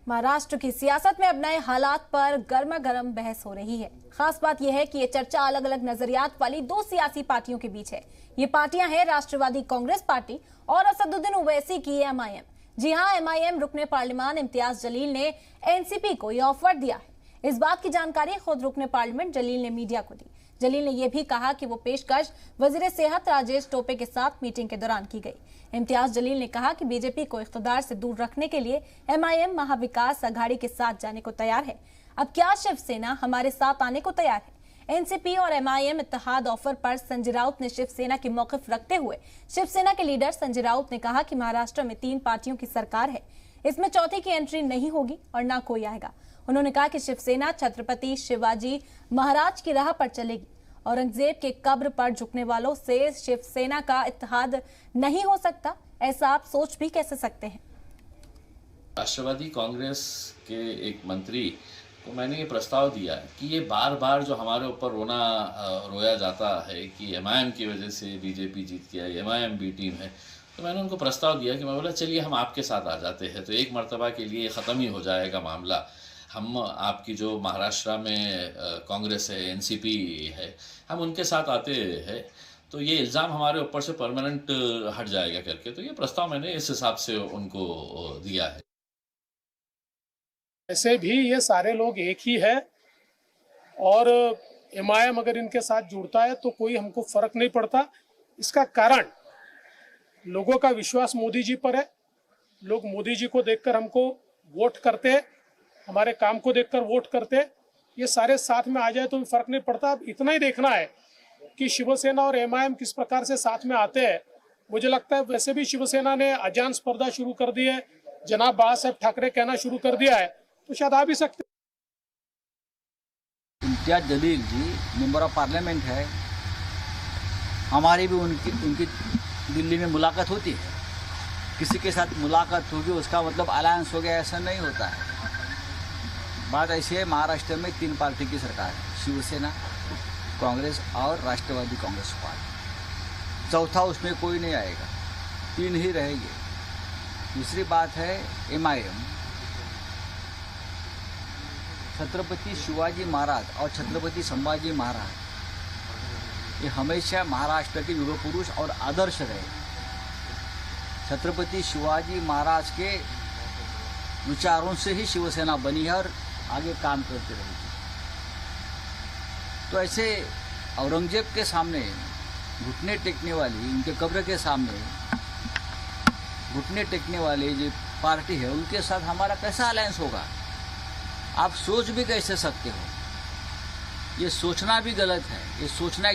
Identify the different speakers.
Speaker 1: महाराष्ट्र की सियासत में अब नए हालात पर गर्मा गर्म बहस हो रही है। खास बात यह है कि ये चर्चा अलग अलग नजरियात वाली दो सियासी पार्टियों के बीच है। ये पार्टियां हैं राष्ट्रवादी कांग्रेस पार्टी और असदुद्दीन ओवैसी की एमआईएम। जी हां, एमआईएम रुकने पार्लियामेंट इम्तियाज जलील ने एनसीपी को यह ऑफर दिया है। इस बात की जानकारी खुद रुकने पार्लियामेंट जलील ने मीडिया को दी। जलील ने यह भी कहा कि वो पेशकश वजीर सेहत राजेश टोपे के साथ मीटिंग के दौरान की गई। इम्तियाज जलील ने कहा कि बीजेपी को इख्तिदार से दूर रखने के लिए एमआईएम महाविकास अघाड़ी के साथ जाने को तैयार है। अब क्या शिवसेना हमारे साथ आने को तैयार है? एनसीपी और एमआईएम इत्तेहाद ऑफर पर संजय राउत ने शिवसेना की मौकिफ रखते हुए शिवसेना के लीडर संजय राउत ने कहा कि महाराष्ट्र में 3 पार्टियों की सरकार है, इसमें चौथी की एंट्री नहीं होगी और ना कोई आएगा। उन्होंने कहा कि शिवसेना छत्रपति शिवाजी महाराज की राह पर चलेगी। औरंगजेब के कब्र पर झुकने वालों से शिवसेना का इत्तेहाद नहीं हो सकता, ऐसा आप सोच भी कैसे सकते हैं?
Speaker 2: राष्ट्रवादी कांग्रेस के एक मंत्री को मैंने ये प्रस्ताव दिया कि ये बार बार जो हमारे ऊपर रोया जाता है कि एमआईएम की वजह से बीजेपी जीत गया, एमआईएम बी टीम है, तो मैंने उनको प्रस्ताव दिया कि मैं बोला चलिए हम आपके साथ आ जाते हैं, तो एक मर्तबा के लिए ख़त्म ही हो जाएगा मामला। हम आपकी जो महाराष्ट्र में कांग्रेस है, एनसीपी है, हम उनके साथ आते हैं तो ये इल्ज़ाम हमारे ऊपर से परमानेंट हट जाएगा करके, तो ये प्रस्ताव मैंने इस हिसाब से उनको दिया है।
Speaker 3: ऐसे भी ये सारे लोग एक ही है और एमआईएम अगर इनके साथ जुड़ता है तो कोई हमको फर्क नहीं पड़ता। इसका कारण लोगों का विश्वास मोदी जी पर है। लोग मोदी जी को देखकर हमको वोट करते हैं, हमारे काम को देखकर वोट करते हैं। ये सारे साथ में आ जाए तो भी फर्क नहीं पड़ता। अब इतना ही देखना है कि शिवसेना और एमआईएम किस प्रकार से साथ में आते हैं। मुझे लगता है वैसे भी शिवसेना ने अजान स्पर्धा शुरू कर दी है, जनाब बाला साहब ठाकरे कहना शुरू कर दिया है, तो शायद आ भी सकते।
Speaker 4: इम्तियाज जलील जी मेंबर ऑफ पार्लियामेंट है, हमारी भी उनकी दिल्ली में मुलाकात होती है। किसी के साथ मुलाकात होगी उसका मतलब अलायंस हो गया, ऐसा नहीं होता है। बात ऐसी है, महाराष्ट्र में 3 पार्टी की सरकार है, शिवसेना, कांग्रेस और राष्ट्रवादी कांग्रेस पार्टी। चौथा उसमें कोई नहीं आएगा, 3 ही रहेंगे। दूसरी बात है एमआईएम, छत्रपति शिवाजी महाराज और छत्रपति संभाजी महाराज ये हमेशा महाराष्ट्र के युग पुरुष और आदर्श रहे। छत्रपति शिवाजी महाराज के विचारों से ही शिवसेना बनी है और आगे काम करती रहेगी। तो ऐसे औरंगजेब के सामने घुटने टेकने वाली, उनके कब्र के सामने घुटने टेकने वाली जो पार्टी है उनके साथ हमारा कैसा अलायंस होगा? आप सोच भी कैसे सकते हो? ये सोचना भी गलत है। ये सोचना